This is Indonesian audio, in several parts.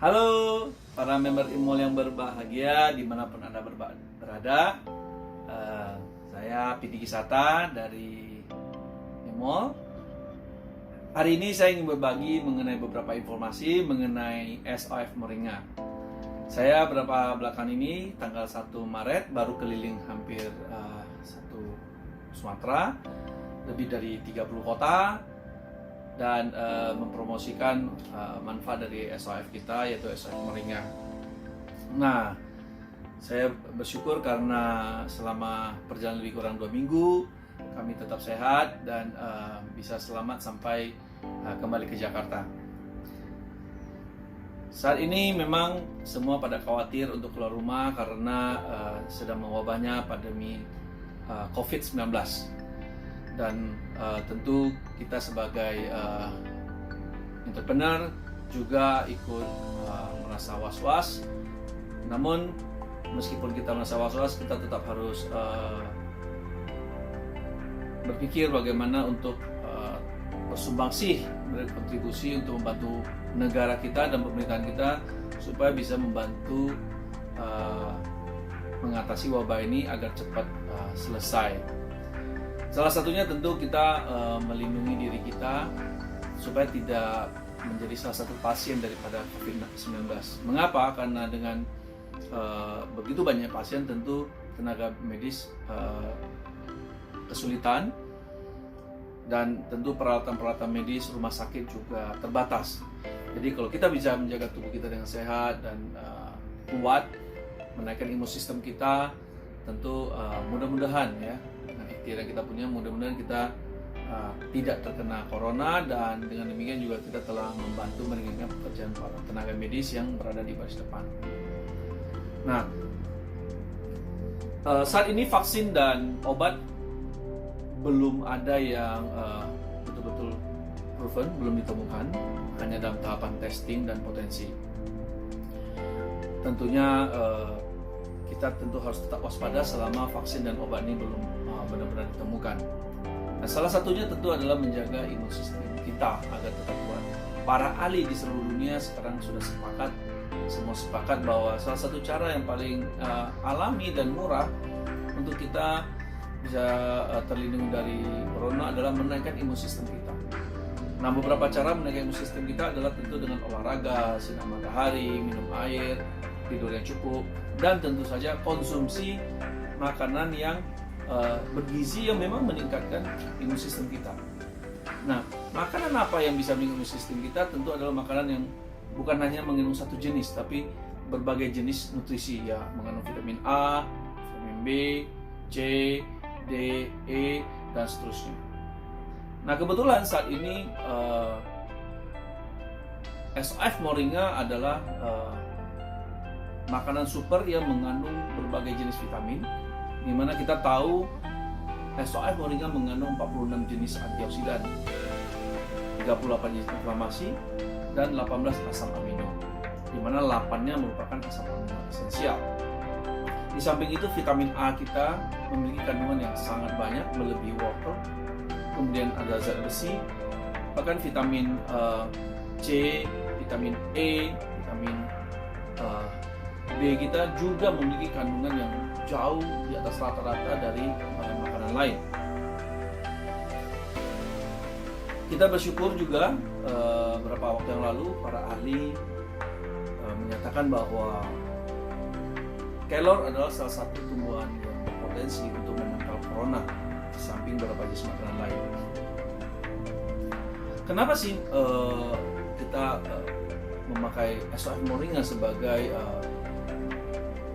Halo para member Imol yang berbahagia dimanapun Anda berada. Eh, saya Pidi Kisata dari Imol. Hari ini saya ingin berbagi mengenai beberapa informasi mengenai SOF Moringa. Saya beberapa belakangan ini tanggal 1 Maret baru keliling hampir satu Sumatera, lebih dari 30 kota, dan mempromosikan manfaat dari SOF kita, yaitu SOF Moringa. Nah, saya bersyukur karena selama perjalanan lebih kurang 2 minggu kami tetap sehat dan bisa selamat sampai kembali ke Jakarta. Saat ini memang semua pada khawatir untuk keluar rumah karena sedang mewabahnya pandemi COVID-19. Dan tentu kita sebagai entrepreneur juga ikut merasa was-was. Namun meskipun kita merasa was-was, kita tetap harus berpikir bagaimana untuk bersumbangsih, berkontribusi untuk membantu negara kita dan pemerintahan kita supaya bisa membantu mengatasi wabah ini agar cepat selesai. Salah satunya tentu kita melindungi diri kita supaya tidak menjadi salah satu pasien daripada COVID-19. Mengapa? Karena dengan begitu banyak pasien, tentu tenaga medis kesulitan, dan tentu peralatan-peralatan medis rumah sakit juga terbatas. Jadi kalau kita bisa menjaga tubuh kita dengan sehat dan kuat, menaikkan imun sistem kita, tentu mudah-mudahan ya, dengan ikhtiar yang kita punya, mudah-mudahan kita tidak terkena corona, dan dengan demikian juga kita telah membantu meringankan pekerjaan para tenaga medis yang berada di baris depan. Nah, saat ini vaksin dan obat belum ada yang betul-betul proven, belum ditemukan, hanya dalam tahapan testing dan potensi. Tentunya kita tentu harus tetap waspada selama vaksin dan obat ini belum benar-benar ditemukan. Nah, salah satunya tentu adalah menjaga imun sistem kita agar tetap kuat. Para ahli di seluruh dunia sekarang sudah semua sepakat bahwa salah satu cara yang paling alami dan murah untuk kita bisa terlindung dari corona adalah menaikkan imun sistem kita. Nah, beberapa cara menaikkan imun sistem kita adalah tentu dengan olahraga, sinar matahari, minum air, tidur yang cukup, dan tentu saja konsumsi makanan yang bergizi yang memang meningkatkan imun sistem kita. Nah, makanan apa yang bisa meningkatkan imun sistem kita? Tentu adalah makanan yang bukan hanya mengandung satu jenis, tapi berbagai jenis nutrisi, ya, mengandung vitamin A, vitamin B, C, D, E, dan seterusnya. Nah, kebetulan saat ini SOF Moringa adalah makanan super yang mengandung berbagai jenis vitamin, di mana kita tahu SOF Moringa mengandung 46 jenis antioksidan, 38 jenis inflamasi, dan 18 asam amino, di mana 8-nya merupakan asam amino esensial. Di samping itu, vitamin A kita memiliki kandungan yang sangat banyak, melebihi wortel. Kemudian ada zat besi, bahkan vitamin C, vitamin E, vitamin B kita juga memiliki kandungan yang jauh di atas rata-rata dari makanan lain. Kita bersyukur juga beberapa waktu yang lalu para ahli menyatakan bahwa kelor adalah salah satu tumbuhan yang berpotensi untuk menangkal corona, di samping beberapa jenis makanan lain. Kenapa sih kita memakai SOF Moringa sebagai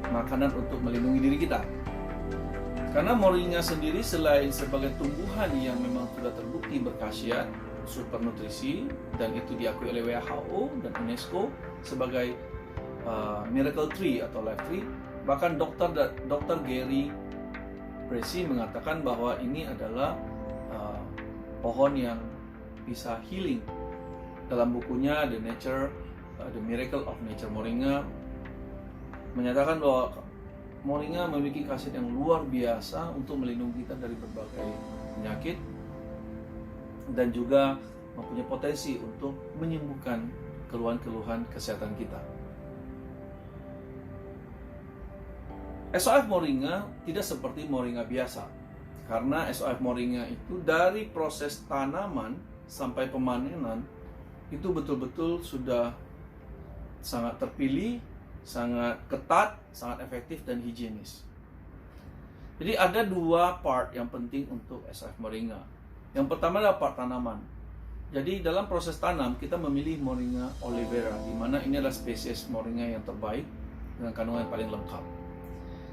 makanan untuk melindungi diri kita? Karena Moringa sendiri selain sebagai tumbuhan yang memang sudah terbukti berkhasiat, super nutrisi, dan itu diakui oleh WHO dan UNESCO sebagai miracle tree atau life tree, bahkan Dr. Gary Pressey mengatakan bahwa ini adalah pohon yang bisa healing. Dalam bukunya The Miracle of Nature Moringa menyatakan bahwa Moringa memiliki khasiat yang luar biasa untuk melindungi kita dari berbagai penyakit, dan juga mempunyai potensi untuk menyembuhkan keluhan-keluhan kesehatan kita. SOF Moringa tidak seperti moringa biasa, karena SOF Moringa itu dari proses tanaman sampai pemanenan itu betul-betul sudah sangat terpilih, sangat ketat, sangat efektif dan higienis. Jadi ada dua part yang penting untuk SOF Moringa. Yang pertama adalah part tanaman. Jadi dalam proses tanam kita memilih Moringa olivera, di mana ini adalah spesies moringa yang terbaik dengan kandungan yang paling lengkap.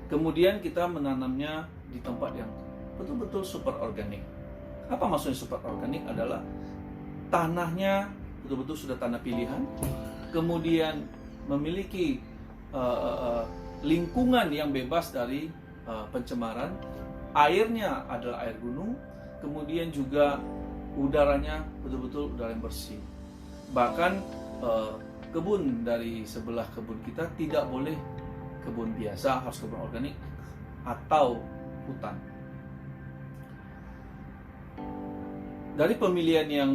Kemudian kita menanamnya di tempat yang betul-betul super organik. Apa maksudnya super organik? Adalah tanahnya betul-betul sudah tanah pilihan, kemudian memiliki lingkungan yang bebas dari pencemaran, airnya adalah air gunung, kemudian juga udaranya betul-betul udara yang bersih. Bahkan kebun dari sebelah kebun kita tidak boleh kebun biasa, harus kebun organik atau hutan. Dari pemilihan yang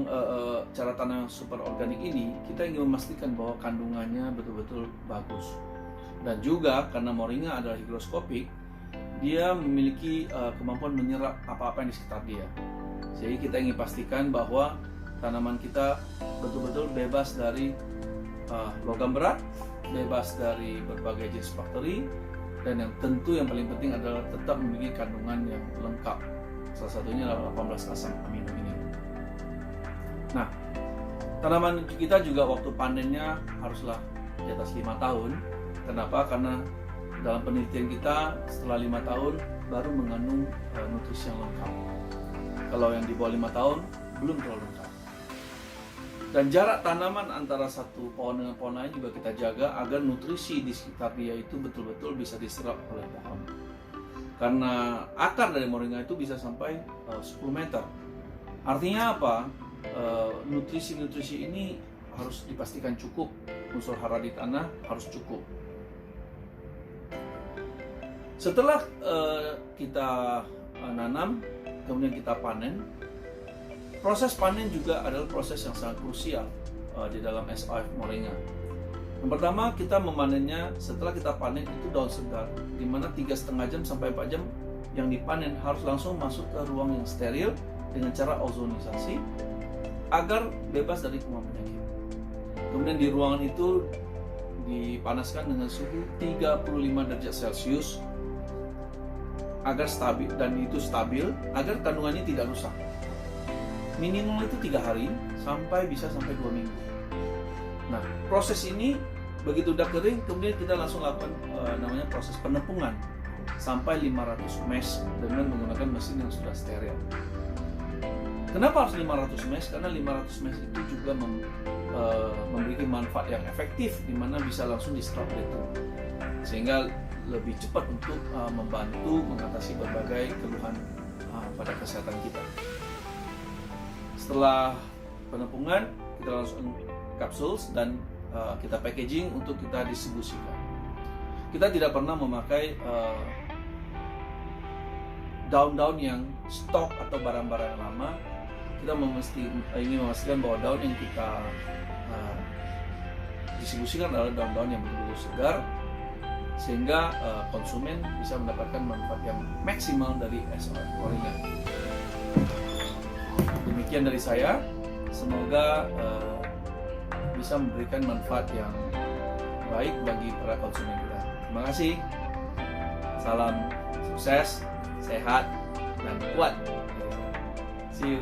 cara tanam super organik ini, kita ingin memastikan bahwa kandungannya betul-betul bagus. Dan juga karena moringa adalah higroskopik, dia memiliki kemampuan menyerap apa-apa yang di sekitar dia. Jadi kita ingin pastikan bahwa tanaman kita betul-betul bebas dari logam berat, bebas dari berbagai jenis bakteri, dan yang tentu yang paling penting adalah tetap memiliki kandungan yang lengkap. Salah satunya adalah 18 asam amino ini. Nah, tanaman kita juga waktu panennya haruslah di atas 5 tahun. Kenapa? Karena dalam penelitian kita setelah 5 tahun baru mengandung nutrisi yang lengkap. Kalau yang di bawah 5 tahun belum terlalu lengkap. Dan jarak tanaman antara satu pohon dengan pohon lain juga kita jaga agar nutrisi di sekitar dia itu betul-betul bisa diserap oleh pohon. Karena akar dari moringa itu bisa sampai 10 meter. Artinya apa? Nutrisi-nutrisi ini harus dipastikan cukup. Unsur hara di tanah harus cukup. Setelah kita nanam, kemudian kita panen. Proses panen juga adalah proses yang sangat krusial di dalam SOF Moringa. Yang pertama, kita memanennya setelah kita panen itu daun segar, di mana 3,5 jam sampai 4 jam yang dipanen harus langsung masuk ke ruang yang steril dengan cara ozonisasi agar bebas dari kuman penyakit. Kemudian di ruangan itu dipanaskan dengan suhu 35 derajat Celcius agar stabil, dan itu stabil agar kandungannya tidak rusak. Minimal itu 3 hari bisa sampai 2 minggu. Nah, proses ini begitu udah kering, kemudian kita langsung lakukan namanya proses penepungan sampai 500 mesh dengan menggunakan mesin yang sudah steril. Kenapa harus 500 mesh? Karena 500 mesh itu juga memiliki manfaat yang efektif, di mana bisa langsung diserap oleh tubuh, sehingga lebih cepat untuk membantu mengatasi berbagai keluhan pada kesehatan kita. Setelah penepungan, kita langsung kapsul dan kita packaging untuk kita distribusikan. Kita tidak pernah memakai daun-daun yang stok atau barang-barang lama. Kita ingin memastikan bahwa daun yang kita distribusikan adalah daun-daun yang betul-betul segar, sehingga konsumen bisa mendapatkan manfaat yang maksimal dari SOF Moringa. Demikian dari saya, semoga bisa memberikan manfaat yang baik bagi para konsumen kita. Terima kasih. Salam sukses, sehat, dan kuat. See you.